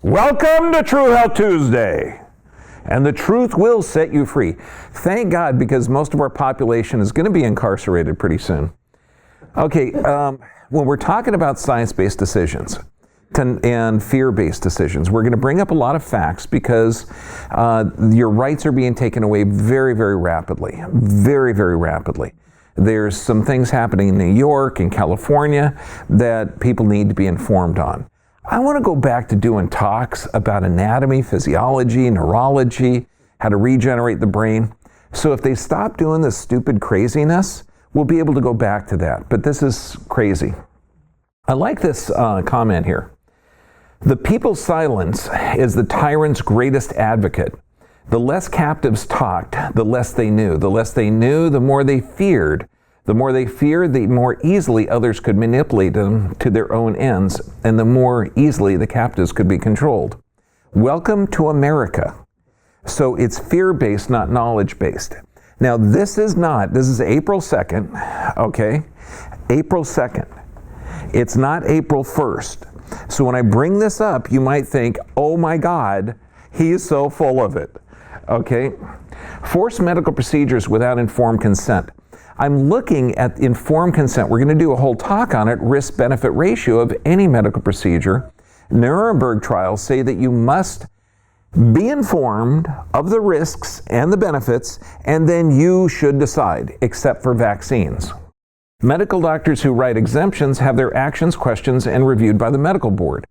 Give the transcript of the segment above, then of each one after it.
Welcome to True Health Tuesday, and the truth will set you free. Thank God, because most of our population is going to be incarcerated pretty soon. Okay, when we're talking about science-based decisions and fear-based decisions, we're going to bring up a lot of facts because your rights are being taken away very, very rapidly. Very, very rapidly. There's some things happening in New York and California that people need to be informed on. I want to go back to doing talks about anatomy, physiology, neurology, how to regenerate the brain. So if they stop doing this stupid craziness, we'll be able to go back to that. But this is crazy. I like this comment here. The people's silence is the tyrant's greatest advocate. The less captives talked, the less they knew. The less they knew, the more they feared. The more they feared, the more easily others could manipulate them to their own ends, and the more easily the captives could be controlled. Welcome to America. So it's fear-based, not knowledge-based. Now this is April 2nd, okay? April 2nd. It's not April 1st. So when I bring this up, you might think, oh my God, he is so full of it, okay? Forced medical procedures without informed consent. I'm looking at informed consent. We're going to do a whole talk on it, risk-benefit ratio of any medical procedure. Nuremberg trials say that you must be informed of the risks and the benefits, and then you should decide, except for vaccines. Medical doctors who write exemptions have their actions questioned and reviewed by the medical board.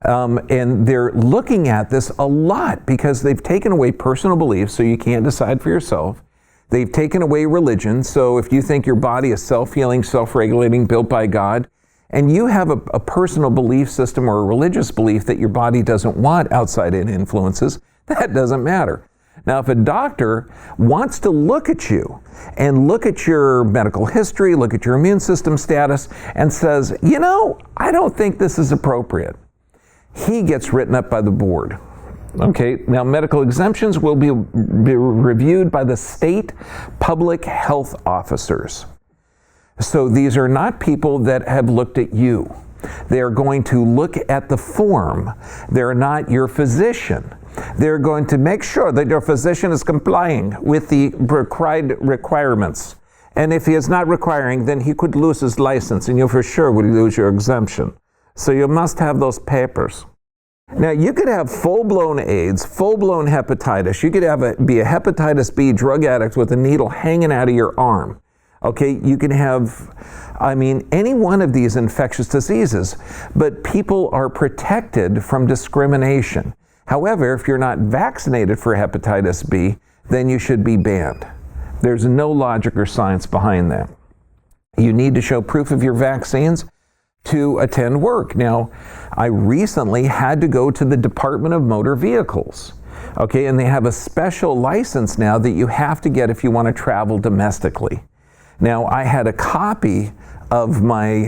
And they're looking at this a lot because they've taken away personal beliefs, so you can't decide for yourself. They've taken away religion, so if you think your body is self-healing, self-regulating, built by God, and you have a personal belief system or a religious belief that your body doesn't want outside influences, that doesn't matter. Now, if a doctor wants to look at you and look at your medical history, look at your immune system status, and says, you know, I don't think this is appropriate, he gets written up by the board. Okay, now medical exemptions will be reviewed by the state public health officers. So these are not people that have looked at you. They are going to look at the form. They're not your physician. They're going to make sure that your physician is complying with the required requirements. And if he is not requiring, then he could lose his license and you for sure would lose your exemption. So you must have those papers. Now, you could have full-blown AIDS, full-blown hepatitis. You could be a hepatitis B drug addict with a needle hanging out of your arm. Okay, you can have, any one of these infectious diseases, but people are protected from discrimination. However, if you're not vaccinated for hepatitis B, then you should be banned. There's no logic or science behind that. You need to show proof of your vaccines to attend work. Now, I recently had to go to the Department of Motor Vehicles, okay, and they have a special license now that you have to get if you want to travel domestically. Now, I had a copy of my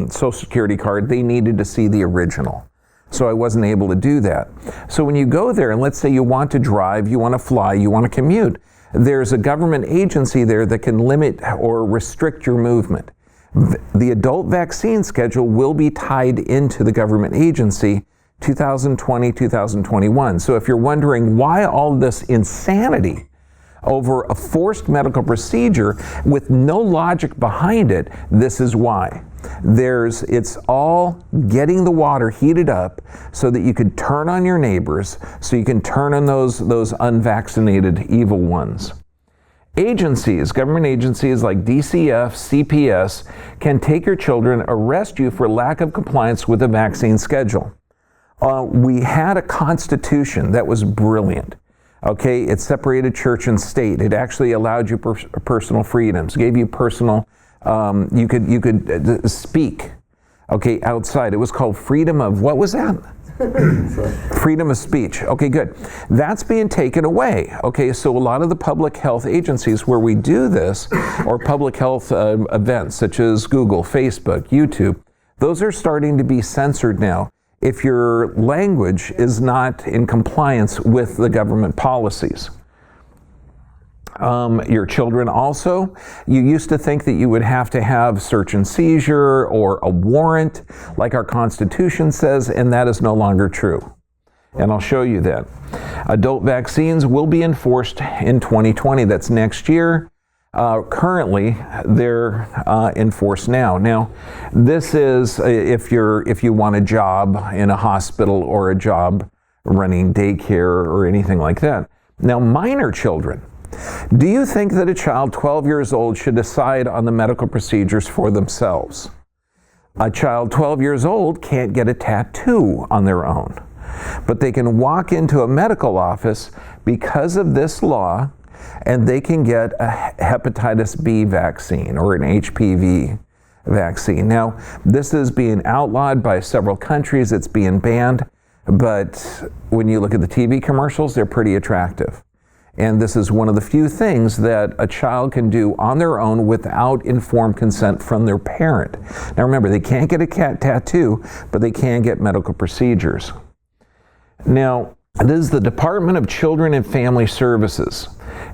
Social Security card. They needed to see the original, so I wasn't able to do that. So when you go there, and let's say you want to drive, you want to fly, you want to commute, there's a government agency there that can limit or restrict your movement. The adult vaccine schedule will be tied into the government agency 2020, 2021. So if you're wondering why all this insanity over a forced medical procedure with no logic behind it, this is why. It's all getting the water heated up so that you could turn on your neighbors, so you can turn on those unvaccinated evil ones. Agencies, government agencies like DCF, CPS, can take your children, arrest you for lack of compliance with the vaccine schedule. We had a constitution that was brilliant. Okay, it separated church and state. It actually allowed you personal freedoms, gave you personal, you could speak, okay, outside. It was called freedom of, what was that? Freedom of speech. Okay, good. That's being taken away. Okay, so a lot of the public health agencies where we do this, or public health events such as Google, Facebook, YouTube, those are starting to be censored now if your language is not in compliance with the government policies. Your children also, you used to think that you would have to have search and seizure or a warrant like our Constitution says, and that is no longer true. And I'll show you that. Adult vaccines will be enforced in 2020. That's next year. Currently, they're enforced now. Now, this is if you want a job in a hospital or a job running daycare or anything like that. Now, minor children. Do you think that a child 12 years old should decide on the medical procedures for themselves? A child 12 years old can't get a tattoo on their own, but they can walk into a medical office because of this law, and they can get a hepatitis B vaccine or an HPV vaccine. Now, this is being outlawed by several countries. It's being banned, but when you look at the TV commercials, they're pretty attractive. And this is one of the few things that a child can do on their own without informed consent from their parent. Now remember, they can't get a tattoo, but they can get medical procedures. Now, this is the Department of Children and Family Services.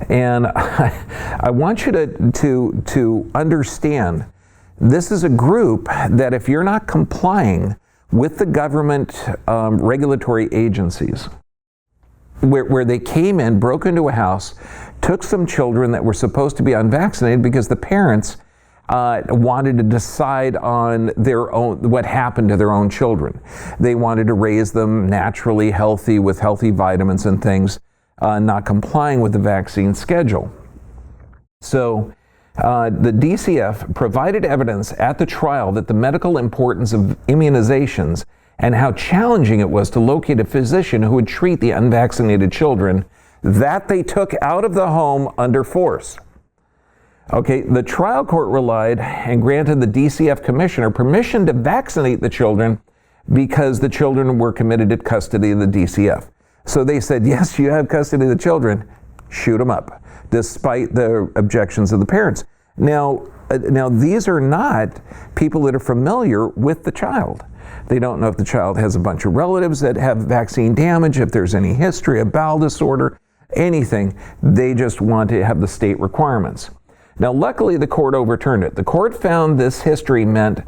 And I want you to understand, this is a group that if you're not complying with the government regulatory agencies, where they came in, broke into a house, took some children that were supposed to be unvaccinated because the parents wanted to decide on their own, what happened to their own children. They wanted to raise them naturally healthy with healthy vitamins and things, not complying with the vaccine schedule. So the DCF provided evidence at the trial that the medical importance of immunizations and how challenging it was to locate a physician who would treat the unvaccinated children that they took out of the home under force. Okay, the trial court relied and granted the DCF commissioner permission to vaccinate the children because the children were committed to custody of the DCF. So they said, yes, you have custody of the children, shoot them up, despite the objections of the parents. Now these are not people that are familiar with the child. They don't know if the child has a bunch of relatives that have vaccine damage, if there's any history of bowel disorder, anything. They just want to have the state requirements. Now, luckily, the court overturned it. The court found this history meant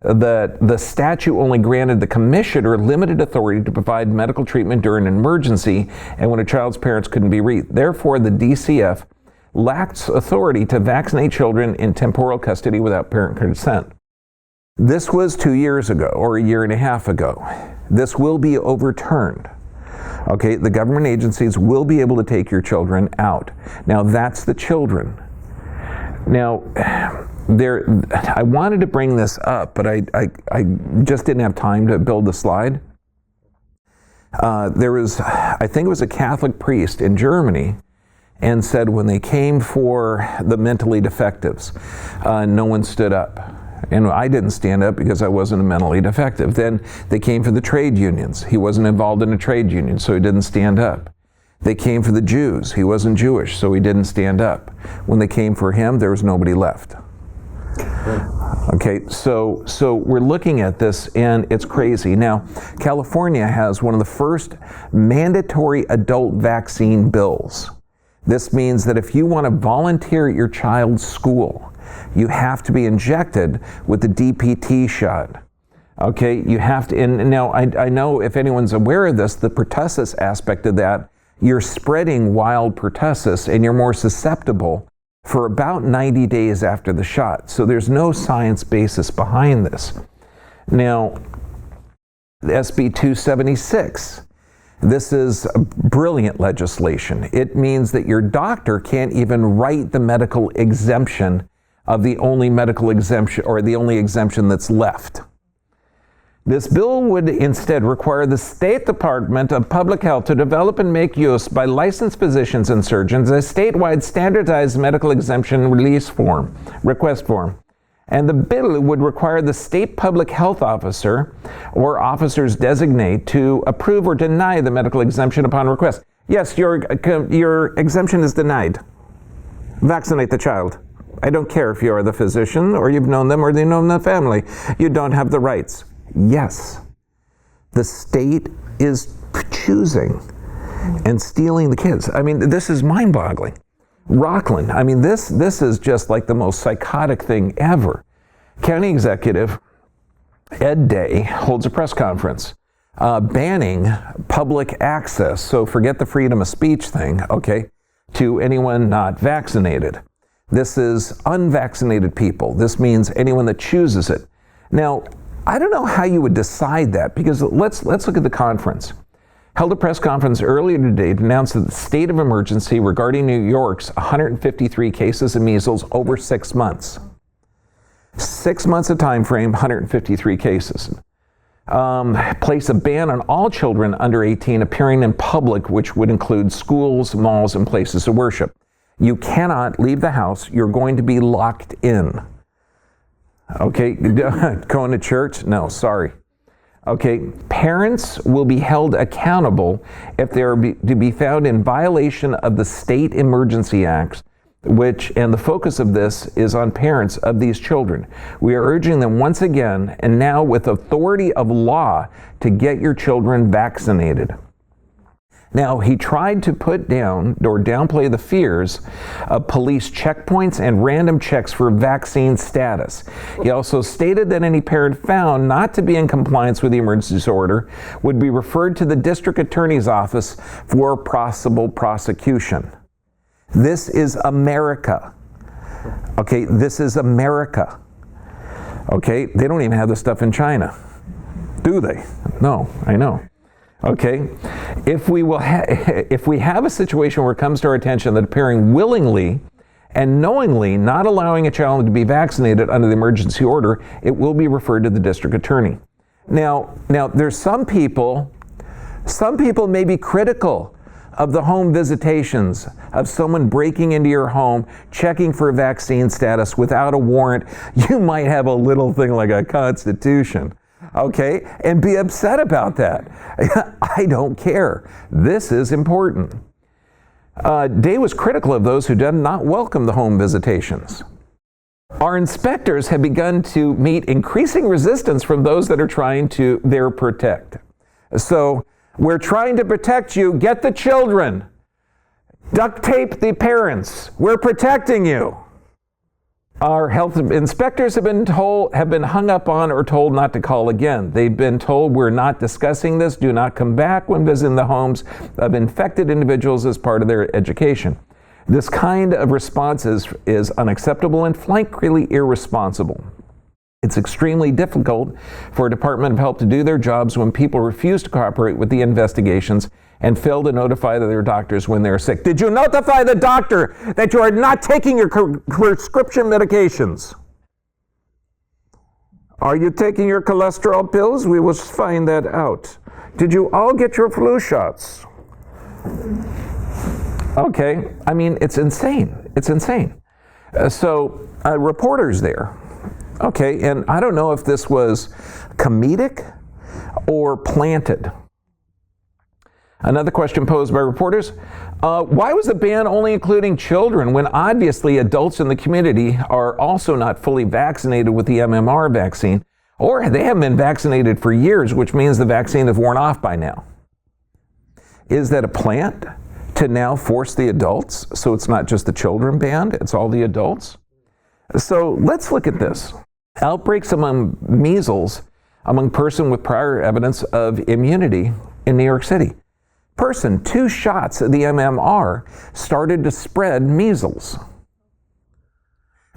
that the statute only granted the commissioner limited authority to provide medical treatment during an emergency and when a child's parents couldn't be reached. Therefore, the DCF lacks authority to vaccinate children in temporal custody without parent consent. This was 2 years ago, or a year and a half ago. This will be overturned. Okay, the government agencies will be able to take your children out. Now, that's the children. Now, I wanted to bring this up, but I just didn't have time to build the slide. There was, I think it was a Catholic priest in Germany, and said when they came for the mentally defectives, no one stood up. And I didn't stand up because I wasn't a mentally defective. Then they came for the trade unions. He wasn't involved in a trade union, so he didn't stand up. They came for the Jews. He wasn't Jewish, so he didn't stand up. When they came for him, there was nobody left. Okay, so we're looking at this, and it's crazy. Now, California has one of the first mandatory adult vaccine bills. This means that if you want to volunteer at your child's school, you have to be injected with the DPT shot. Okay, you have to, and now I know if anyone's aware of this, the pertussis aspect of that, you're spreading wild pertussis and you're more susceptible for about 90 days after the shot. So there's no science basis behind this. Now, SB 276, this is brilliant legislation. It means that your doctor can't even write the medical exemption of the only medical exemption, or the only exemption that's left. This bill would instead require the State Department of Public Health to develop and make use by licensed physicians and surgeons a statewide standardized medical exemption request form. And the bill would require the state public health officer or officers designate to approve or deny the medical exemption upon request. Yes, your exemption is denied. Vaccinate the child. I don't care if you are the physician or you've known them or they know the family. You don't have the rights. Yes, the state is choosing and stealing the kids. I mean, this is mind-boggling. Rockland, I mean, this is just like the most psychotic thing ever. County Executive Ed Day holds a press conference. banning public access, so forget the freedom of speech thing, okay, to anyone not vaccinated. This is unvaccinated people. This means anyone that chooses it. Now, I don't know how you would decide that, because let's look at the conference. Held a press conference earlier today to announce that the state of emergency regarding New York's 153 cases of measles over 6 months. 6 months of time frame, 153 cases. Place a ban on all children under 18 appearing in public, which would include schools, malls, and places of worship. You cannot leave the house. You're going to be locked in. Okay, going to church? No, sorry. Okay, parents will be held accountable if they are to be found in violation of the state emergency acts, and the focus of this is on parents of these children. We are urging them once again, and now with authority of law, to get your children vaccinated. Now, he tried to put down or downplay the fears of police checkpoints and random checks for vaccine status. He also stated that any parent found not to be in compliance with the emergency order would be referred to the district attorney's office for possible prosecution. This is America. Okay, this is America. Okay, they don't even have this stuff in China, do they? No, I know. Okay, if we have a situation where it comes to our attention that appearing willingly and knowingly not allowing a child to be vaccinated under the emergency order, it will be referred to the district attorney. Now there's some people may be critical of the home visitations, of someone breaking into your home, checking for vaccine status without a warrant. You might have a little thing like a constitution. Okay, and be upset about that. I don't care. This is important. Day was critical of those who did not welcome the home visitations. Our inspectors have begun to meet increasing resistance from those that are trying to protect. So, we're trying to protect you. Get the children. Duct tape the parents. We're protecting you. Our health inspectors have been hung up on or told not to call again. They've been told, we're not discussing this. Do not come back when visiting the homes of infected individuals as part of their education. This kind of response is unacceptable and frankly irresponsible. It's extremely difficult for a Department of Health to do their jobs when people refuse to cooperate with the investigations and fail to notify their doctors when they're sick. Did you notify the doctor that you are not taking your prescription medications? Are you taking your cholesterol pills? We will find that out. Did you all get your flu shots? Okay, I mean, it's insane. It's insane. So, reporters there. Okay, and I don't know if this was comedic or planted. Another question posed by reporters, why was the ban only including children when obviously adults in the community are also not fully vaccinated with the MMR vaccine, or they haven't been vaccinated for years, which means the vaccine has worn off by now? Is that a plant to now force the adults so it's not just the children banned, it's all the adults? So let's look at this. Outbreaks among measles among person with prior evidence of immunity in New York City. Person, 2 shots of the MMR started to spread measles.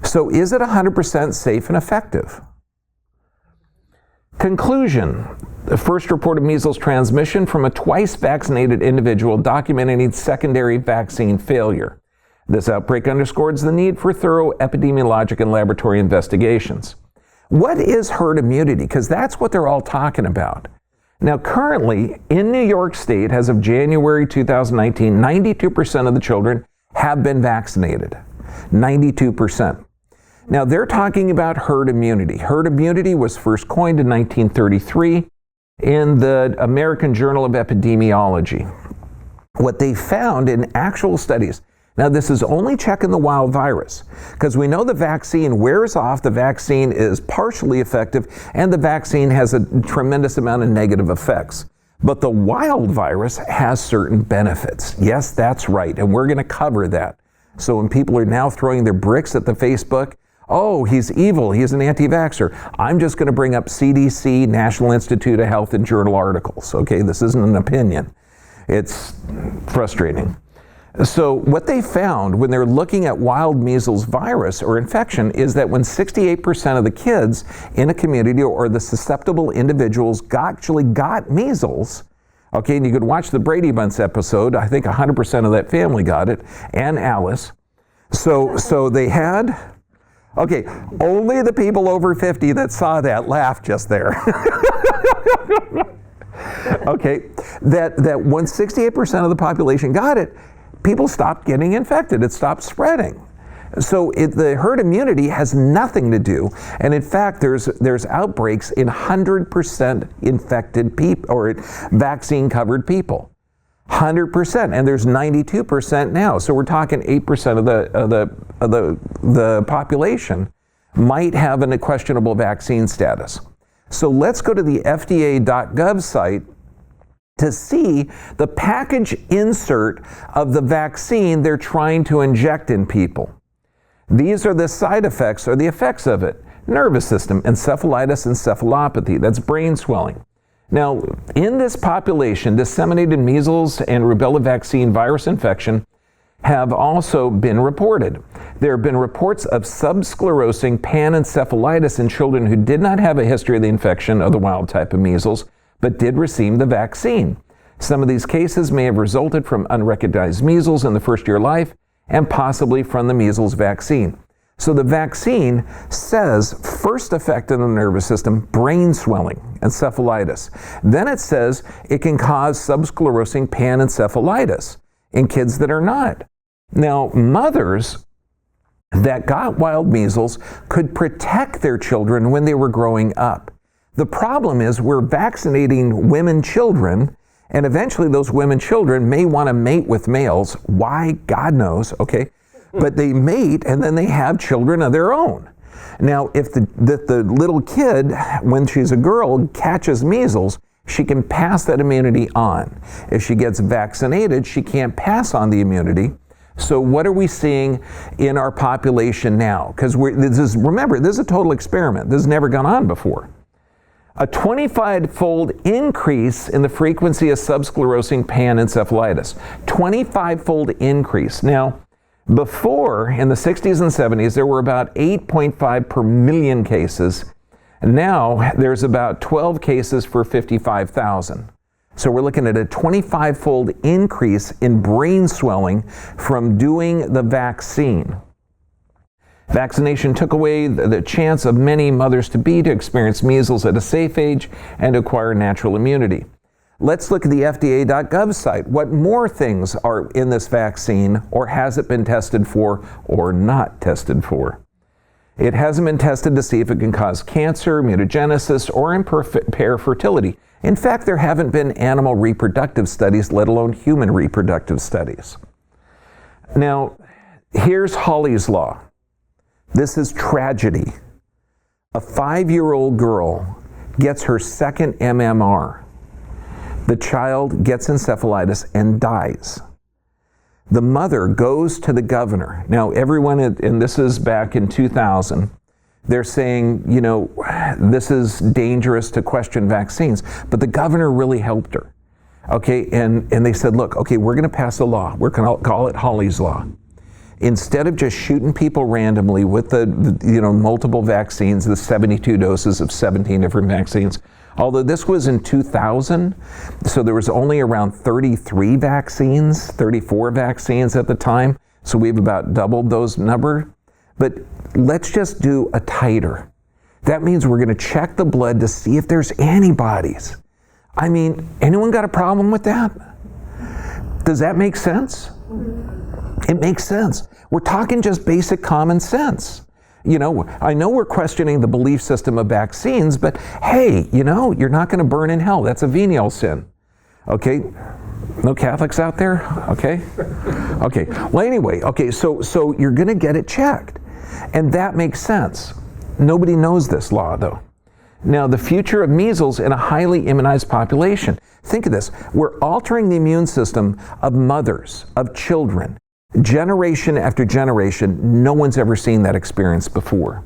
So is it 100% safe and effective? Conclusion, the first report of measles transmission from a twice vaccinated individual documenting secondary vaccine failure. This outbreak underscores the need for thorough epidemiologic and laboratory investigations. What is herd immunity? Because that's what they're all talking about. Now, currently, in New York State, as of January 2019, 92% of the children have been vaccinated. 92%. Now, they're talking about herd immunity. Herd immunity was first coined in 1933 in the American Journal of Epidemiology. What they found in actual studies, now this is only checking the wild virus, because we know the vaccine wears off, the vaccine is partially effective, and the vaccine has a tremendous amount of negative effects. But the wild virus has certain benefits. Yes, that's right, and we're going to cover that. So when people are now throwing their bricks at the Facebook, Oh, he's evil, he's an anti-vaxxer. I'm just going to bring up CDC, National Institute of Health, and journal articles. Okay, this isn't an opinion. It's frustrating. So what they found when they're looking at wild measles virus or infection is that when 68% of the kids in a community or the susceptible individuals actually got measles, okay, and you could watch the Brady Bunch episode, I think 100% of that family got it, and Alice. So they had... Okay, only the people over 50 that saw that laughed just there. Okay, that when 68% of the population got it, people stopped getting infected. It stopped spreading. So the herd immunity has nothing to do, and in fact, there's outbreaks in 100% infected people or vaccine-covered people. 100%, and there's 92% now. So we're talking 8% of the population might have a questionable vaccine status. So let's go to the FDA.gov site to see the package insert of the vaccine they're trying to inject in people. These are the side effects or the effects of it. Nervous system, encephalitis, encephalopathy, that's brain swelling. Now, in this population, disseminated measles and rubella vaccine virus infection have also been reported. There have been reports of subsclerosing panencephalitis in children who did not have a history of the infection of the wild type of measles, but did receive the vaccine. Some of these cases may have resulted from unrecognized measles in the first year of life and possibly from the measles vaccine. So the vaccine says first effect on the nervous system, brain swelling, encephalitis. Then it says it can cause subsclerosing panencephalitis in kids that are not. Now, mothers that got wild measles could protect their children when they were growing up. The problem is we're vaccinating women children, and eventually those women children may want to mate with males. Why? God knows, okay? But they mate and then they have children of their own. Now, if the little kid, when she's a girl, catches measles, she can pass that immunity on. If she gets vaccinated, she can't pass on the immunity. So what are we seeing in our population now? Because remember, this is a total experiment. This has never gone on before. A 25-fold increase in the frequency of subsclerosing panencephalitis. 25-fold increase. Now, before, in the 60s and 70s, there were about 8.5 per million cases. Now, there's about 12 cases for 55,000. So we're looking at a 25-fold increase in brain swelling from doing the vaccine. Vaccination took away the chance of many mothers-to-be to experience measles at a safe age and acquire natural immunity. Let's look at the FDA.gov site. What more things are in this vaccine, or has it been tested for or not tested for? It hasn't been tested to see if it can cause cancer, mutagenesis, or impair fertility. In fact, there haven't been animal reproductive studies, let alone human reproductive studies. Now, here's Hawley's Law. This is tragedy. A 5-year-old girl gets her second MMR. The child gets encephalitis and dies. The mother goes to the governor. Now, everyone, and this is back in 2000, they're saying, you know, this is dangerous to question vaccines. But the governor really helped her. Okay, and they said, look, okay, we're going to pass a law. We're going to call it Hawley's Law. Instead of just shooting people randomly with the multiple vaccines, the 72 doses of 17 different vaccines, although this was in 2000, so there was only around 34 vaccines at the time, so we've about doubled those number. But let's just do a titer. That means we're going to check the blood to see if there's antibodies. I mean, anyone got a problem with that? Does that make sense? It makes sense. We're talking just basic common sense. You know, I know we're questioning the belief system of vaccines, but hey, you know, you're not going to burn in hell. That's a venial sin. Okay? No Catholics out there? Okay? Okay. Well, anyway, okay, so you're going to get it checked. And that makes sense. Nobody knows this law, though. Now, the future of measles in a highly immunized population. Think of this. We're altering the immune system of mothers, of children. Generation after generation, no one's ever seen that experience before.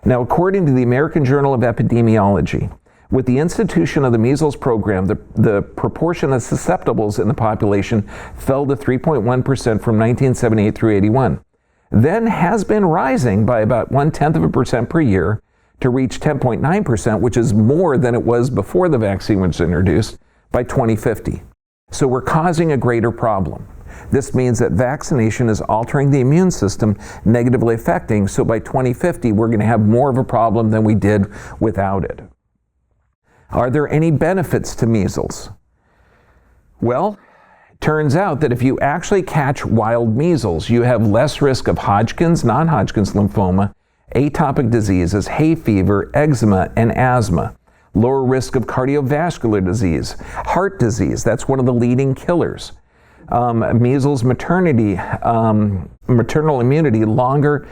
Now, according to the American Journal of Epidemiology, with the institution of the measles program, the proportion of susceptibles in the population fell to 3.1% from 1978 through 81. Then has been rising by about 0.1% per year to reach 10.9%, which is more than it was before the vaccine was introduced, by 2050. So we're causing a greater problem. This means that vaccination is altering the immune system, negatively affecting, so by 2050 we're going to have more of a problem than we did without it. Are there any benefits to measles? Well, it turns out that if you actually catch wild measles, you have less risk of Hodgkin's, non-Hodgkin's lymphoma, atopic diseases, hay fever, eczema, and asthma. Lower risk of cardiovascular disease, heart disease, that's one of the leading killers. Measles maternal immunity longer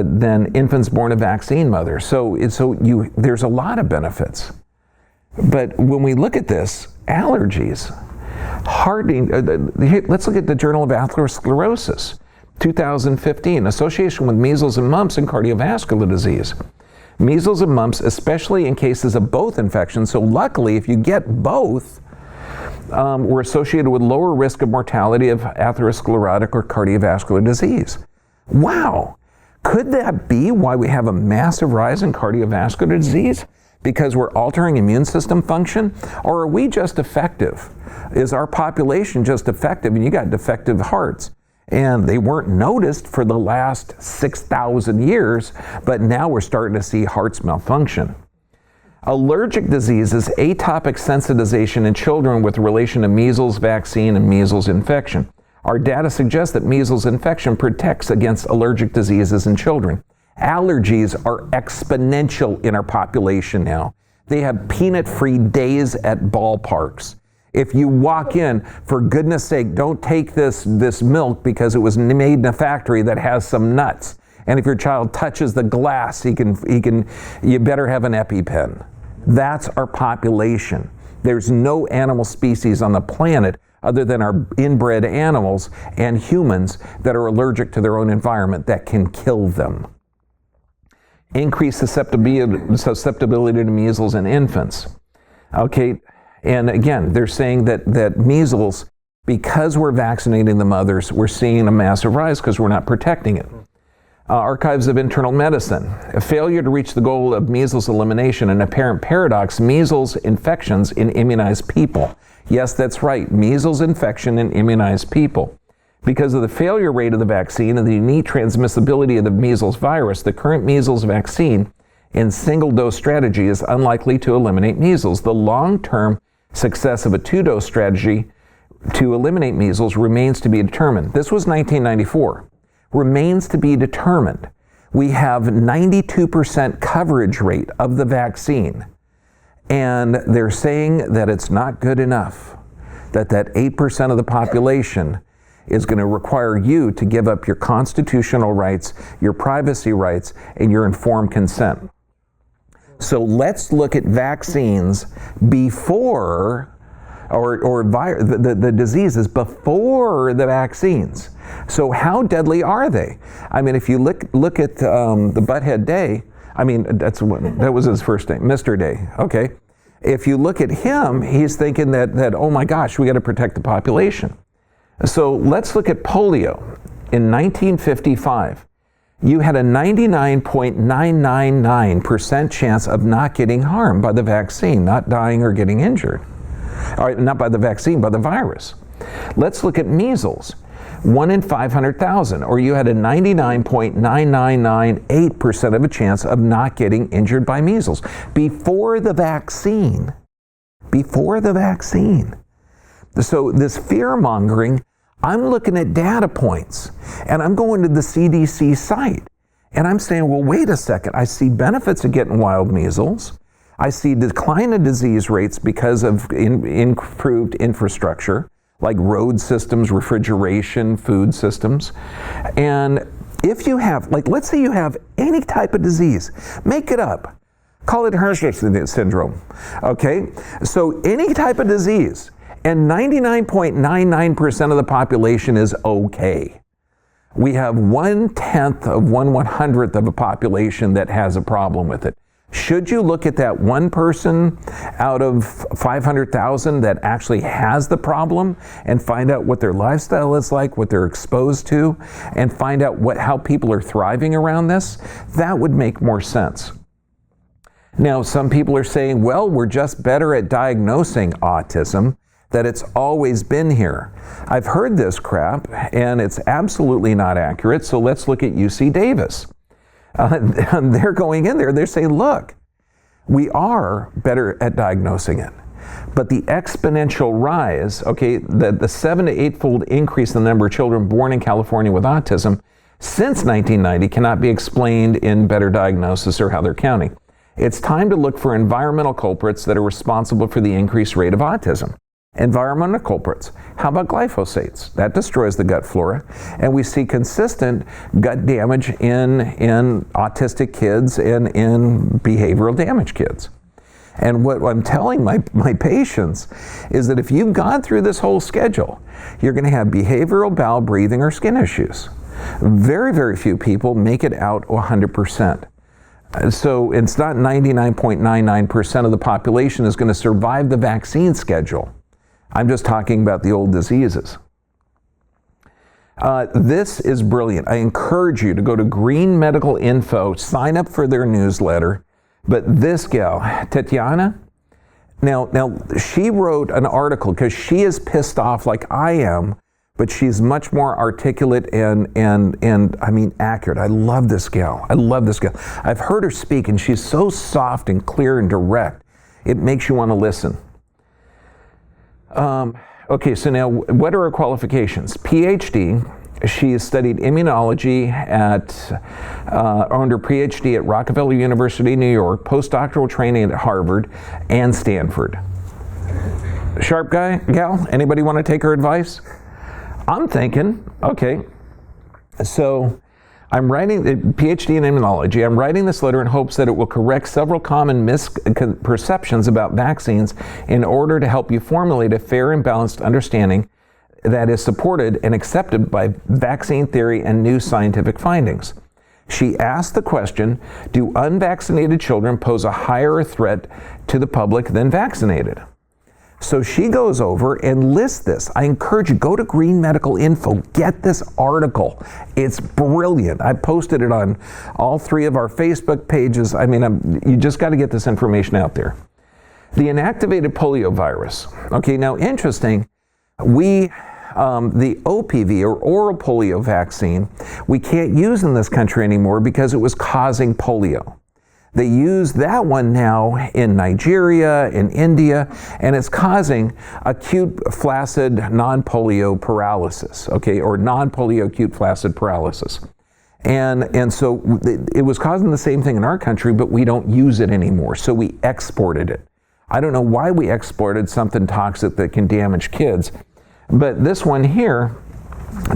than infants born of vaccine mothers. So there's a lot of benefits. But when we look at this, allergies, let's look at the Journal of Atherosclerosis, 2015, association with measles and mumps and cardiovascular disease. Measles and mumps, especially in cases of both infections, so luckily if you get both, were associated with lower risk of mortality of atherosclerotic or cardiovascular disease. Wow! Could that be why we have a massive rise in cardiovascular disease? Because we're altering immune system function? Or are we just effective? Is our population just effective and you got defective hearts? And they weren't noticed for the last 6,000 years, but now we're starting to see hearts malfunction. Allergic diseases, atopic sensitization in children with relation to measles vaccine and measles infection. Our data suggests that measles infection protects against allergic diseases in children. Allergies are exponential in our population now. They have peanut-free days at ballparks. If you walk in, for goodness sake, don't take this milk because it was made in a factory that has some nuts. And if your child touches the glass, you better have an EpiPen. That's our population. There's no animal species on the planet other than our inbred animals and humans that are allergic to their own environment that can kill them. Increased susceptibility to measles in infants. Okay, and again, they're saying that measles, because we're vaccinating the mothers, we're seeing a massive rise because we're not protecting it. Archives of Internal Medicine. A failure to reach the goal of measles elimination, an apparent paradox, measles infections in immunized people. Yes, that's right, measles infection in immunized people. Because of the failure rate of the vaccine and the unique transmissibility of the measles virus, the current measles vaccine in single-dose strategy is unlikely to eliminate measles. The long-term success of a two-dose strategy to eliminate measles remains to be determined. This was 1994. Remains to be determined. We have 92% coverage rate of the vaccine, and they're saying that it's not good enough, that 8% of the population is going to require you to give up your constitutional rights, your privacy rights, and your informed consent. So let's look at vaccines before, the diseases before the vaccines. So how deadly are they? I mean, if you look at the Butthead Day, I mean, that was his first name, Mr. Day, okay? If you look at him, he's thinking that oh my gosh, we got to protect the population. So let's look at polio. In 1955, you had a 99.999% chance of not getting harmed by the vaccine, not dying or getting injured. All right, not by the vaccine, by the virus. Let's look at measles. 1 in 500,000, or you had a 99.9998% of a chance of not getting injured by measles before the vaccine. Before the vaccine. So this fear-mongering, I'm looking at data points, and I'm going to the CDC site, and I'm saying, well, wait a second, I see benefits of getting wild measles. I see decline in disease rates because of improved infrastructure, like road systems, refrigeration, food systems. And if you have, like, let's say you have any type of disease, make it up. Call it Hirschsprung syndrome, okay? So any type of disease, and 99.99% of the population is okay. we have 1/10 of 1/100th of a population that has a problem with it. Should you look at that one person out of 500,000 that actually has the problem and find out what their lifestyle is like, what they're exposed to, and find out how people are thriving around this? That would make more sense. Now, some people are saying, well, we're just better at diagnosing autism, that it's always been here. I've heard this crap, and it's absolutely not accurate, so let's look at UC Davis. They're going in there, they're saying, look, we are better at diagnosing it. But the exponential rise, okay, the 7 to 8-fold increase in the number of children born in California with autism since 1990 cannot be explained in better diagnosis or how they're counting. It's time to look for environmental culprits that are responsible for the increased rate of autism. Environmental culprits. How about glyphosates? That destroys the gut flora. And we see consistent gut damage in autistic kids and in behavioral damage kids. And what I'm telling my patients is that if you've gone through this whole schedule, you're going to have behavioral, bowel, breathing, or skin issues. Very, very few people make it out 100%. So it's not 99.99% of the population is going to survive the vaccine schedule. I'm just talking about the old diseases. This is brilliant. I encourage you to go to Green Medical Info, sign up for their newsletter. But this gal, Tijuana, now she wrote an article because she is pissed off like I am, but she's much more articulate and I mean accurate. I love this gal. I love this gal. I've heard her speak and she's so soft and clear and direct. It makes you want to listen. Okay, so now what are her qualifications? PhD. She has studied immunology earned her PhD at Rockefeller University, New York, postdoctoral training at Harvard and Stanford. Sharp gal? Anybody want to take her advice? I'm thinking, okay, so I'm writing a PhD in immunology. I'm writing this letter in hopes that it will correct several common misperceptions about vaccines in order to help you formulate a fair and balanced understanding that is supported and accepted by vaccine theory and new scientific findings. She asked the question, do unvaccinated children pose a higher threat to the public than vaccinated? So she goes over and lists this. I encourage you, go to Green Medical Info, get this article. It's brilliant. I posted it on all 3 of our Facebook pages. I mean, you just got to get this information out there. The inactivated polio virus. Okay, now interesting, the OPV, or oral polio vaccine, we can't use in this country anymore because it was causing polio. They use that one now in Nigeria, in India, and it's causing acute flaccid non-polio paralysis, okay, or non-polio acute flaccid paralysis. And so it was causing the same thing in our country, but we don't use it anymore, so we exported it. I don't know why we exported something toxic that can damage kids, but this one here,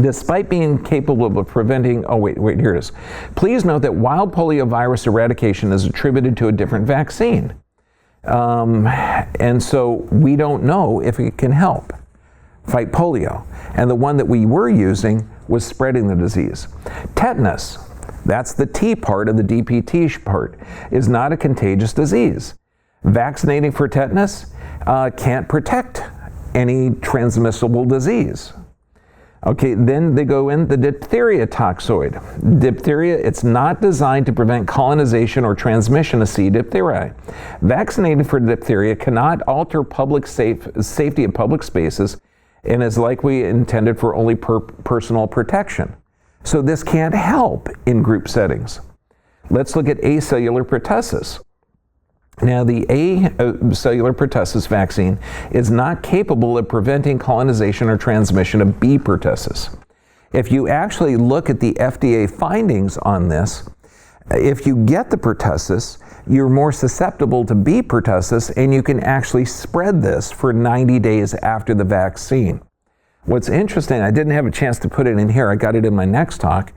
despite being capable of preventing, here it is. Please note that wild poliovirus eradication is attributed to a different vaccine. And so we don't know if it can help fight polio. And the one that we were using was spreading the disease. Tetanus, that's the T part of the DPT part, is not a contagious disease. Vaccinating for tetanus can't protect any transmissible disease. Okay, then they go in the diphtheria toxoid. Diphtheria, it's not designed to prevent colonization or transmission of C. diphtheriae. Vaccinated for diphtheria cannot alter safety of public spaces and is likely intended for only personal protection. So this can't help in group settings. Let's look at acellular pertussis. Now, the acellular pertussis vaccine is not capable of preventing colonization or transmission of B pertussis. If you actually look at the FDA findings on this, if you get the pertussis, you're more susceptible to B pertussis, and you can actually spread this for 90 days after the vaccine. What's interesting, I didn't have a chance to put it in here, I got it in my next talk,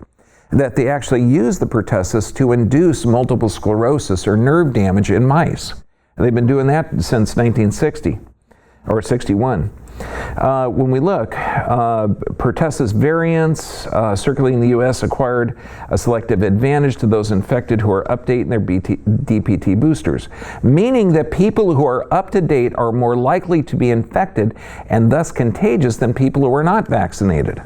that they actually use the pertussis to induce multiple sclerosis or nerve damage in mice. And they've been doing that since 1960 or 61. When we look, pertussis variants circulating in the U.S. acquired a selective advantage to those infected who are updating their DPT boosters, meaning that people who are up to date are more likely to be infected and thus contagious than people who are not vaccinated.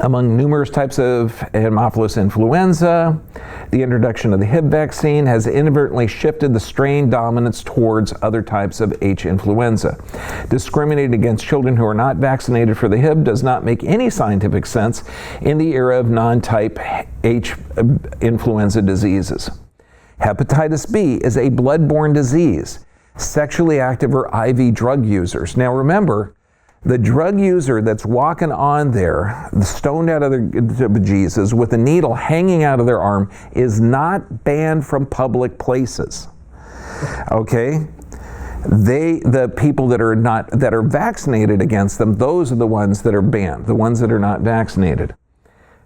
Among numerous types of Haemophilus influenza, the introduction of the Hib vaccine has inadvertently shifted the strain dominance towards other types of H influenza. Discriminating against children who are not vaccinated for the Hib does not make any scientific sense in the era of non-type H influenza diseases. Hepatitis B is a blood-borne disease. Sexually active or IV drug users. Now remember, the drug user that's walking on there, stoned out of their bejesus, with a needle hanging out of their arm, is not banned from public places. Okay? The people that are vaccinated against them, those are the ones that are banned, the ones that are not vaccinated.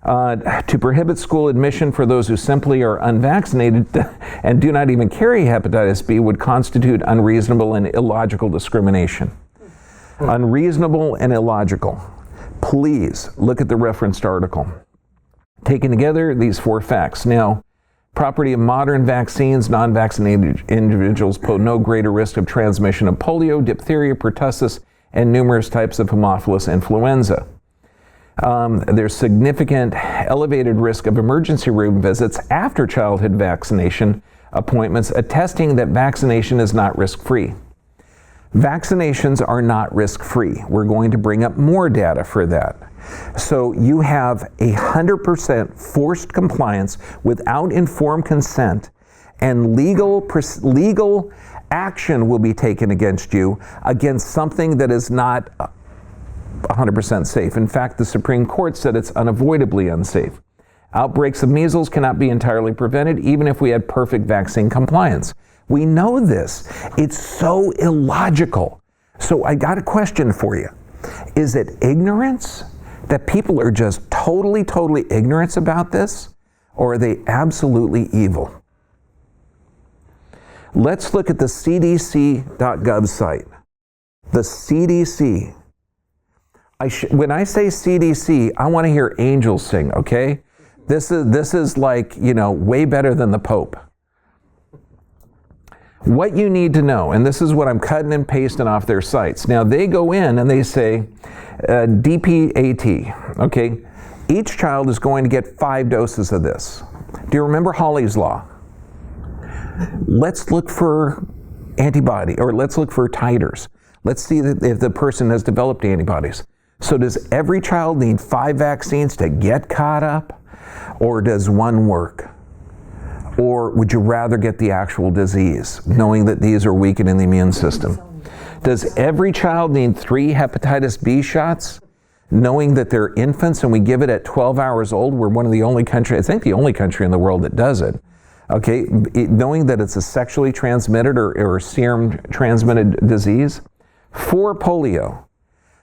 To prohibit school admission for those who simply are unvaccinated and do not even carry hepatitis B would constitute unreasonable and illogical discrimination. Unreasonable and illogical. Please look at the referenced article. Taken together, these 4 facts. Now, property of modern vaccines, non-vaccinated individuals pose no greater risk of transmission of polio, diphtheria, pertussis, and numerous types of Haemophilus influenza. There's significant elevated risk of emergency room visits after childhood vaccination appointments, attesting that vaccination is not risk-free. Vaccinations are not risk-free. We're going to bring up more data for that. So you have 100% forced compliance without informed consent, and legal action will be taken against you against something that is not 100% safe. In fact, the Supreme Court said it's unavoidably unsafe. Outbreaks of measles cannot be entirely prevented even if we had perfect vaccine compliance. We know this. It's so illogical. So I got a question for you. Is it ignorance? That people are just totally ignorant about this? Or are they absolutely evil? Let's look at the cdc.gov site. The CDC. When I say CDC, I want to hear angels sing, okay? This is like, way better than the Pope. What you need to know, and this is what I'm cutting and pasting off their sites. Now they go in and they say DPAT, okay? Each child is going to get 5 doses of this. Do you remember Hawley's Law? Let's look for antibody, or let's look for titers. Let's see if the person has developed antibodies. So does every child need 5 vaccines to get caught up, or does one work? Or would you rather get the actual disease, knowing that these are weakening the immune system? Does every child need 3 hepatitis B shots, knowing that they're infants and we give it at 12 hours old? We're one of the only countries, I think the only country in the world that does it. Okay, knowing that it's a sexually transmitted or serum transmitted disease. For polio,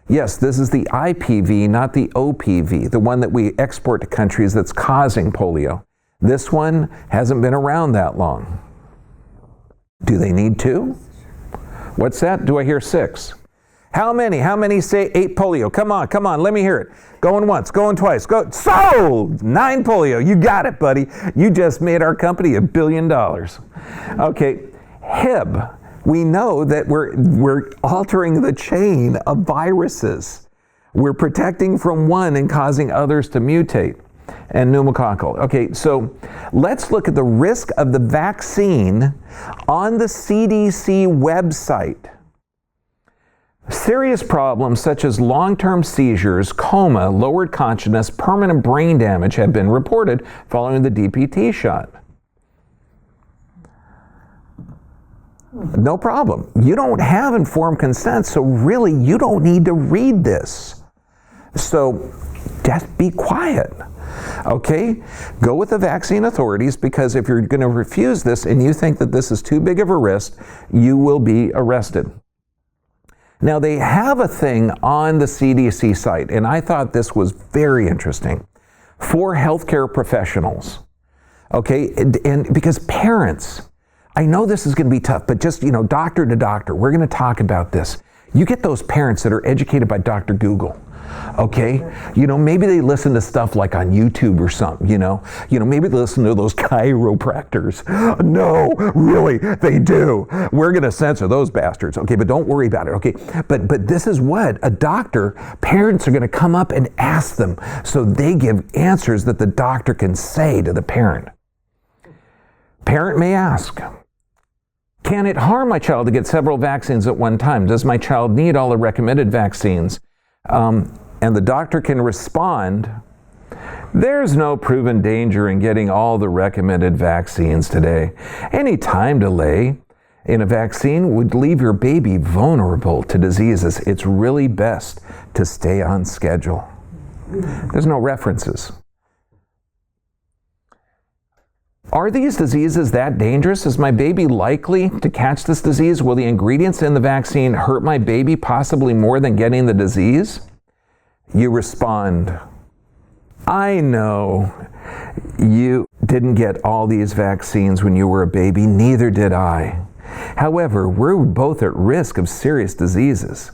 yes, this is the IPV, not the OPV, the one that we export to countries that's causing polio. This one hasn't been around that long. Do they need 2? What's that? Do I hear 6? How many? How many say 8 polio? Come on, let me hear it. Going once, going twice, go. Sold! 9 polio. You got it, buddy. You just made our company $1 billion. Okay, Hib. We know that we're altering the chain of viruses. We're protecting from one and causing others to mutate. And pneumococcal. Okay, so let's look at the risk of the vaccine on the CDC website. Serious problems such as long-term seizures, coma, lowered consciousness, permanent brain damage have been reported following the DPT shot. No problem. You don't have informed consent, so really you don't need to read this. So just be quiet. Okay? Go with the vaccine authorities, because if you're going to refuse this and you think that this is too big of a risk, you will be arrested. Now, they have a thing on the CDC site, and I thought this was very interesting, for healthcare professionals. Okay? And because parents, I know this is going to be tough, but just, doctor to doctor, we're going to talk about this. You get those parents that are educated by Dr. Google. Okay, maybe they listen to stuff like on YouTube or something, maybe they listen to those chiropractors. No, really, they do. We're going to censor those bastards, okay, but don't worry about it, okay? But this is what a doctor, parents are going to come up and ask them, so they give answers that the doctor can say to the parent. Parent may ask, can it harm my child to get several vaccines at one time? Does my child need all the recommended vaccines? And the doctor can respond, there's no proven danger in getting all the recommended vaccines today. Any time delay in a vaccine would leave your baby vulnerable to diseases. It's really best to stay on schedule. There's no references. Are these diseases that dangerous? Is my baby likely to catch this disease? Will the ingredients in the vaccine hurt my baby possibly more than getting the disease? You respond, I know you didn't get all these vaccines when you were a baby, neither did I. However, we're both at risk of serious diseases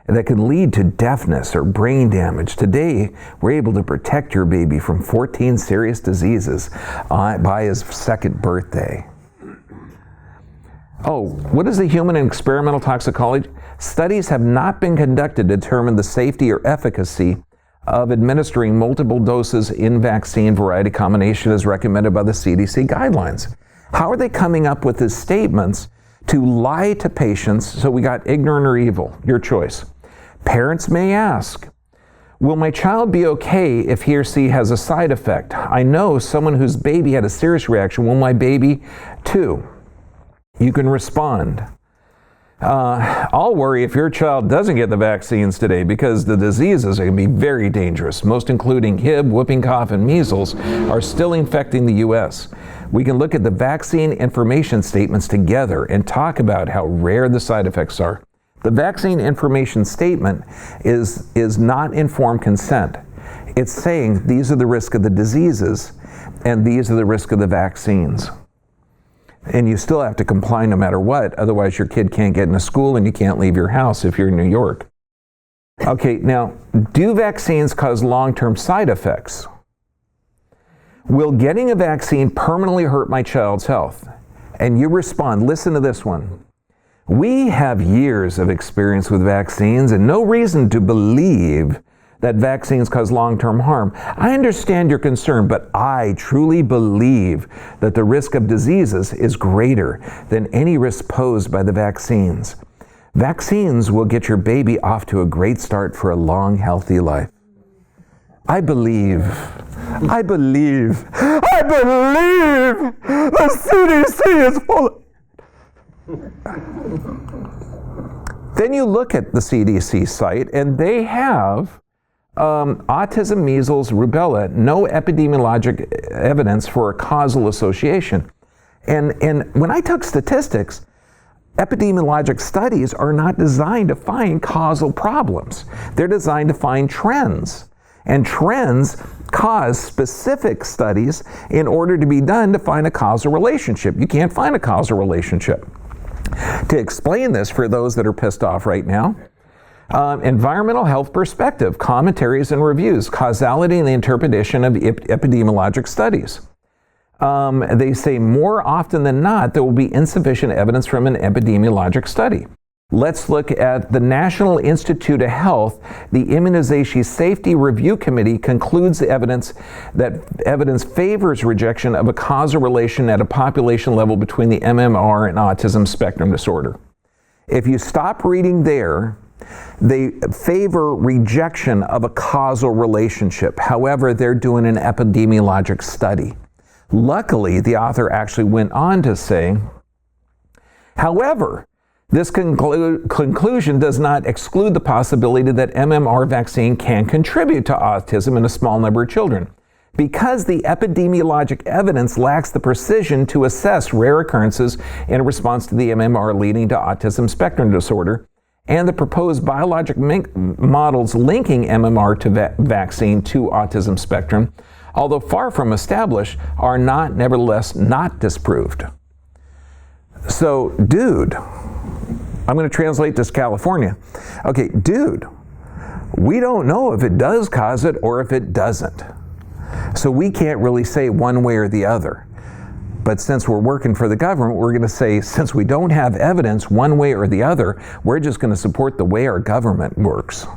that can lead to deafness or brain damage. Today, we're able to protect your baby from 14 serious diseases by his second birthday. Oh, what is the human and experimental toxicology? Studies have not been conducted to determine the safety or efficacy of administering multiple doses in vaccine variety combination as recommended by the CDC guidelines. How are they coming up with these statements to lie to patients? So we got ignorant or evil, your choice. Parents may ask, will my child be okay if he or she has a side effect? I know someone whose baby had a serious reaction. Will my baby too? You can respond, I'll worry if your child doesn't get the vaccines today because the diseases are going to be very dangerous, most including Hib, whooping cough, and measles are still infecting the U.S. We can look at the vaccine information statements together and talk about how rare the side effects are. The vaccine information statement is not informed consent. It's saying these are the risk of the diseases and these are the risk of the vaccines. And you still have to comply no matter what, otherwise your kid can't get into school and you can't leave your house if you're in New York. Okay, now, do vaccines cause long-term side effects? Will getting a vaccine permanently hurt my child's health? And you respond, listen to this one. We have years of experience with vaccines and no reason to believe that vaccines cause long-term harm. I understand your concern, but I truly believe that the risk of diseases is greater than any risk posed by the vaccines. Vaccines will get your baby off to a great start for a long, healthy life. I believe the CDC is full of... Then you look at the CDC site and they have autism, measles, rubella, no epidemiologic evidence for a causal association. And when I took statistics, epidemiologic studies are not designed to find causal problems. They're designed to find trends. And trends cause specific studies in order to be done to find a causal relationship. You can't find a causal relationship. To explain this for those that are pissed off right now, environmental health perspective, commentaries and reviews, causality and the interpretation of epidemiologic studies. They say more often than not there will be insufficient evidence from an epidemiologic study. Let's look at the National Institute of Health. The Immunization Safety Review Committee concludes that evidence favors rejection of a causal relation at a population level between the MMR and autism spectrum disorder. If you stop reading there, they favor rejection of a causal relationship. However, they're doing an epidemiologic study. Luckily, the author actually went on to say, however, this conclusion does not exclude the possibility that MMR vaccine can contribute to autism in a small number of children. Because the epidemiologic evidence lacks the precision to assess rare occurrences in response to the MMR leading to autism spectrum disorder, and the proposed biologic models linking MMR to vaccine to autism spectrum, although far from established, are nevertheless not disproved. So, dude, I'm going to translate this California. Okay, dude, we don't know if it does cause it or if it doesn't. So we can't really say one way or the other. But since we're working for the government, we're going to say, since we don't have evidence one way or the other, we're just going to support the way our government works.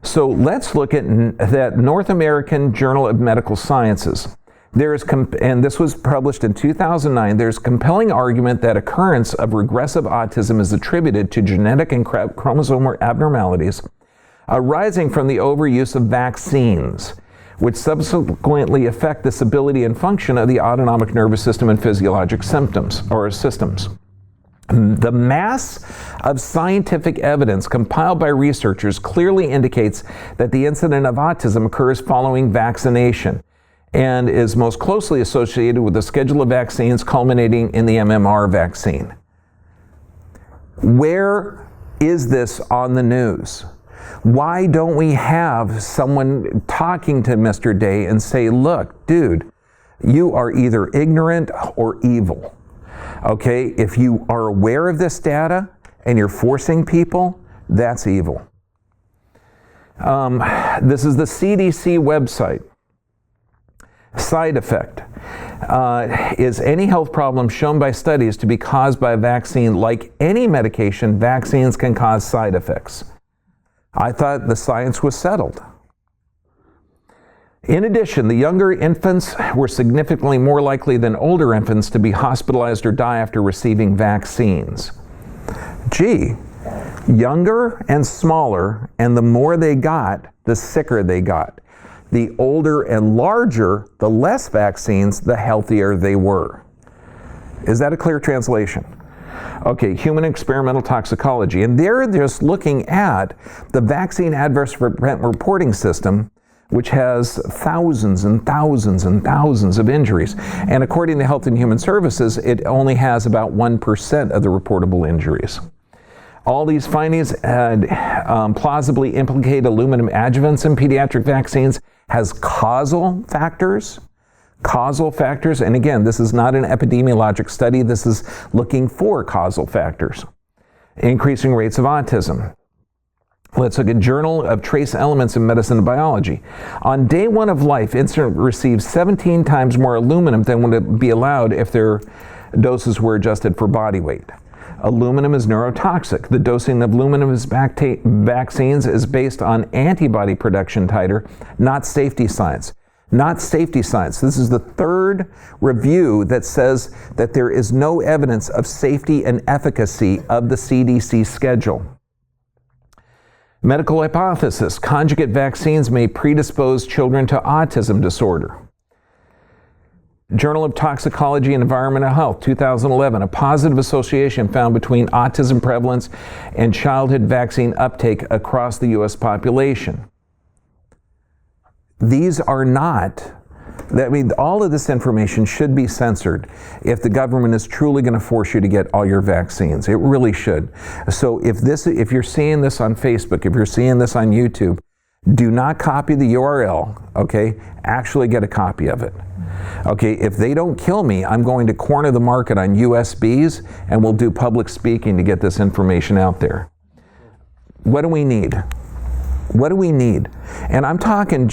So let's look at that North American Journal of Medical Sciences. And this was published in 2009, there's compelling argument that occurrence of regressive autism is attributed to genetic and chromosomal abnormalities arising from the overuse of vaccines, which subsequently affect the stability and function of the autonomic nervous system and physiologic systems. The mass of scientific evidence compiled by researchers clearly indicates that the incidence of autism occurs following vaccination and is most closely associated with the schedule of vaccines culminating in the MMR vaccine. Where is this on the news? Why don't we have someone talking to Mr. Day and say, look, dude, you are either ignorant or evil. Okay, if you are aware of this data and you're forcing people, that's evil. This is the CDC website. Side effect is any health problem shown by studies to be caused by a vaccine. Like any medication, vaccines can cause side effects. I thought the science was settled. In addition, the younger infants were significantly more likely than older infants to be hospitalized or die after receiving vaccines. Gee, younger and smaller, and the more they got, the sicker they got. The older and larger, the less vaccines, the healthier they were. Is that a clear translation? Okay, human experimental toxicology. And they're just looking at the vaccine adverse event reporting system, which has thousands and thousands and thousands of injuries. And according to Health and Human Services, it only has about 1% of the reportable injuries. All these findings plausibly implicate aluminum adjuvants in pediatric vaccines, has causal factors, and again, this is not an epidemiologic study, this is looking for causal factors. Increasing rates of autism. Let's look at Journal of Trace Elements in Medicine and Biology. On day 1 of life, infants receive 17 times more aluminum than would be allowed if their doses were adjusted for body weight. Aluminum is neurotoxic. The dosing of aluminum vaccines is based on antibody production titer, not safety science. Not safety science. This is the third review that says that there is no evidence of safety and efficacy of the CDC schedule. Medical hypothesis, conjugate vaccines may predispose children to autism disorder. Journal of Toxicology and Environmental Health, 2011, a positive association found between autism prevalence and childhood vaccine uptake across the U.S. population. These are not, all of this information should be censored if the government is truly going to force you to get all your vaccines. It really should. So if you're seeing this on Facebook, if you're seeing this on YouTube, do not copy the URL, okay? Actually get a copy of it. Okay, if they don't kill me, I'm going to corner the market on USBs and we'll do public speaking to get this information out there. What do we need? What do we need? And I'm talking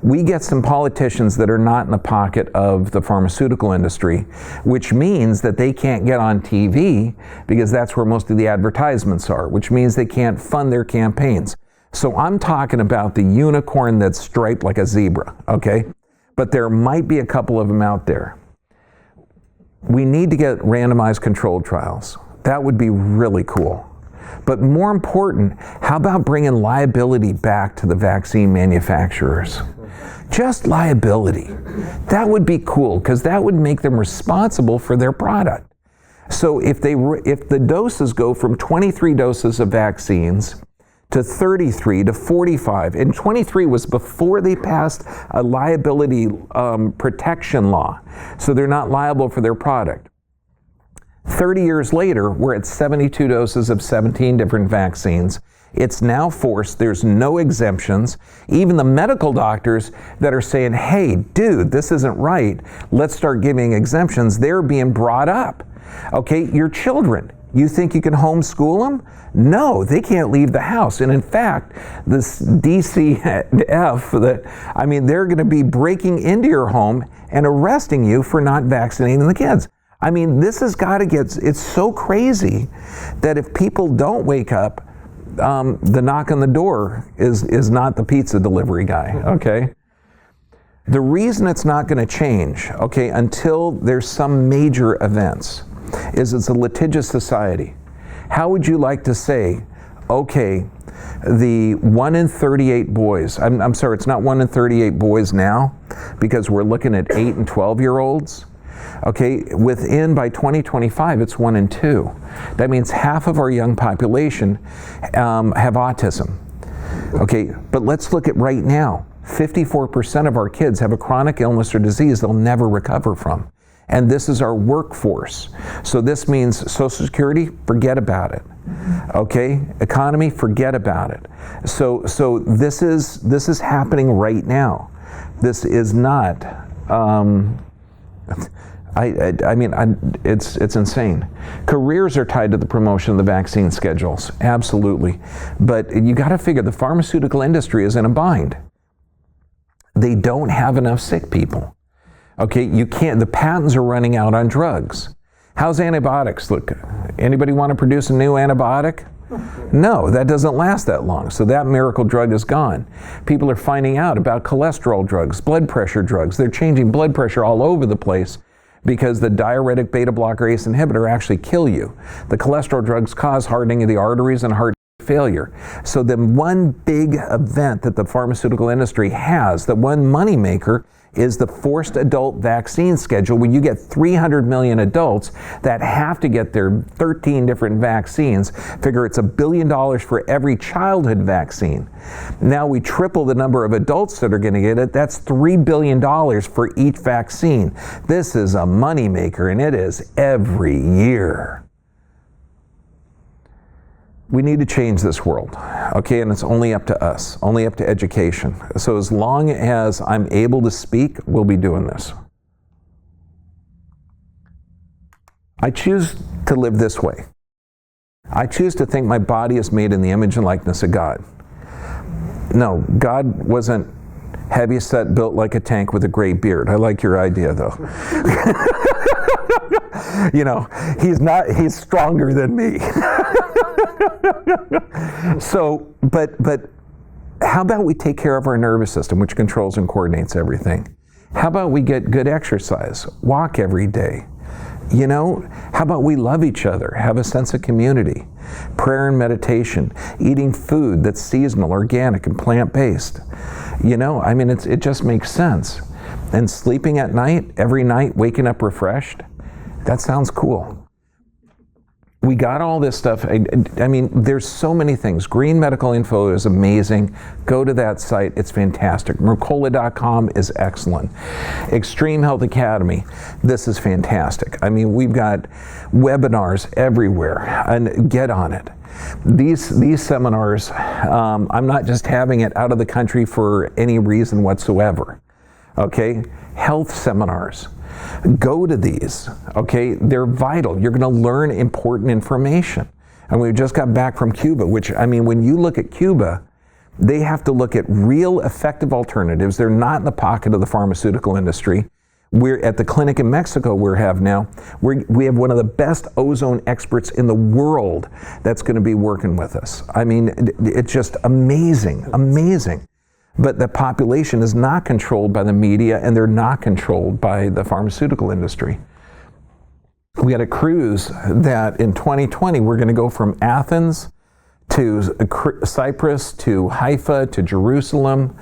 we get some politicians that are not in the pocket of the pharmaceutical industry, which means that they can't get on TV because that's where most of the advertisements are, which means they can't fund their campaigns. So I'm talking about the unicorn that's striped like a zebra, okay? But there might be a couple of them out there. We need to get randomized controlled trials. That would be really cool. But more important, how about bringing liability back to the vaccine manufacturers? Just liability. That would be cool because that would make them responsible for their product. So if the doses go from 23 doses of vaccines to 33 to 45, and 23 was before they passed a liability protection law, so they're not liable for their product. 30 years later, we're at 72 doses of 17 different vaccines. It's now forced, there's no exemptions. Even the medical doctors that are saying, hey, dude, this isn't right, let's start giving exemptions, they're being brought up. Okay, your children, you think you can homeschool them? No, they can't leave the house. And in fact, this DCF, they're going to be breaking into your home and arresting you for not vaccinating the kids. This has got to it's so crazy that if people don't wake up, the knock on the door is not the pizza delivery guy, okay? The reason it's not going to change, okay, until there's some major events, is it's a litigious society. How would you like to say, okay, the 1 in 38 boys, I'm sorry, it's not 1 in 38 boys now, because we're looking at 8 and 12-year-olds. Okay, by 2025, it's 1 in 2. That means half of our young population have autism. Okay, but let's look at right now. 54% of our kids have a chronic illness or disease they'll never recover from. And this is our workforce. So this means Social Security, forget about it. Okay, economy, forget about it. So this is happening right now. This is not. It's insane. Careers are tied to the promotion of the vaccine schedules, absolutely. But you got to figure the pharmaceutical industry is in a bind. They don't have enough sick people. Okay, the patents are running out on drugs. How's antibiotics look? Anybody want to produce a new antibiotic? No, that doesn't last that long. So that miracle drug is gone. People are finding out about cholesterol drugs, blood pressure drugs. They're changing blood pressure all over the place because the diuretic beta blocker ACE inhibitor actually kill you. The cholesterol drugs cause hardening of the arteries and heart failure. So the one big event that the pharmaceutical industry has, the one moneymaker, is the forced adult vaccine schedule, when you get 300 million adults that have to get their 13 different vaccines. Figure it's $1 billion for every childhood vaccine. Now we triple the number of adults that are going to get it. That's $3 billion for each vaccine. This is a moneymaker, and it is every year. We need to change this world, okay? And it's only up to us, only up to education. So as long as I'm able to speak, we'll be doing this. I choose to live this way. I choose to think my body is made in the image and likeness of God. No, God wasn't heavy set, built like a tank with a gray beard. I like your idea, though. He's stronger than me. So, but how about we take care of our nervous system, which controls and coordinates everything? How about we get good exercise, walk every day? How about we love each other, have a sense of community, prayer and meditation, eating food that's seasonal, organic, and plant-based? It just makes sense. And sleeping at night, every night, waking up refreshed, that sounds cool. We got all this stuff. There's so many things. Green Medical Info is amazing. Go to that site. It's fantastic. Mercola.com is excellent. Extreme Health Academy, this is fantastic. We've got webinars everywhere, and get on it. These seminars, I'm not just having it out of the country for any reason whatsoever. Okay? Health seminars. Go to these, okay? They're vital. You're going to learn important information. And we just got back from Cuba, which, when you look at Cuba, they have to look at real effective alternatives. They're not in the pocket of the pharmaceutical industry. We're at the clinic in Mexico we have one of the best ozone experts in the world that's going to be working with us. It's just amazing, amazing. But the population is not controlled by the media, and they're not controlled by the pharmaceutical industry. We had a cruise that in 2020, we're going to go from Athens to Cyprus to Haifa to Jerusalem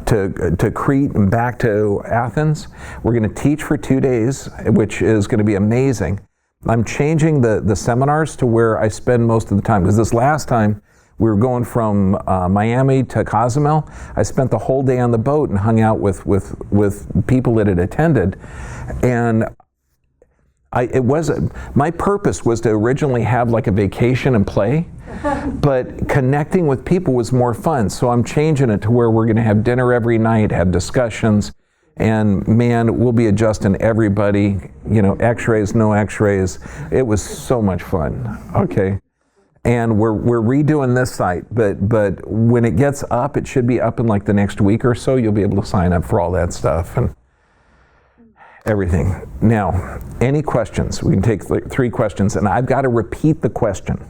to Crete and back to Athens. We're going to teach for 2 days, which is going to be amazing. I'm changing the seminars to where I spend most of the time, because this last time, we were going from Miami to Cozumel. I spent the whole day on the boat and hung out with people that had attended. And my purpose was to originally have like a vacation and play, but connecting with people was more fun. So I'm changing it to where we're going to have dinner every night, have discussions, And man, we'll be adjusting everybody, x-rays, no x-rays. It was so much fun, okay? And we're redoing this site, but when it gets up, it should be up in like the next week or so. You'll be able to sign up for all that stuff and everything. Now, any questions? We can take 3 questions, and I've got to repeat the question.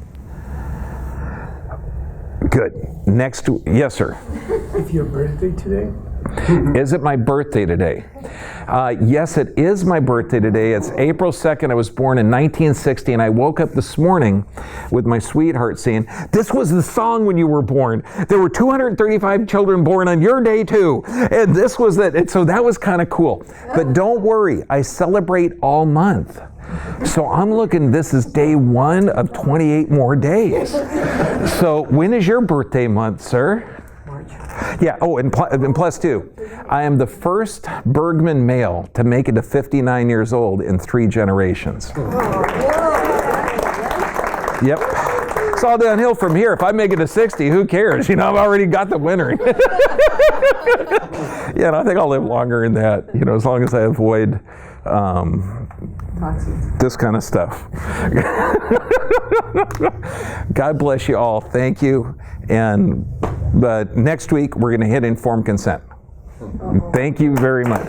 Good. Next, yes, sir. Is your birthday today? Is it my birthday today? Yes, it is my birthday today. It's April 2nd. I was born in 1960, and I woke up this morning with my sweetheart saying, "This was the song when you were born. There were 235 children born on your day, too." And this was it. And so that was kind of cool. But don't worry, I celebrate all month. So I'm looking, this is day 1 of 28 more days. So when is your birthday month, sir? Yeah, and plus 2. I am the first Bergman male to make it to 59 years old in 3 generations. Yep. It's all downhill from here. If I make it to 60, who cares? I've already got the winner. Yeah, I think I'll live longer than that, as long as I avoid this kind of stuff. God bless you all. Thank you. But next week, we're going to hit informed consent. Thank you very much.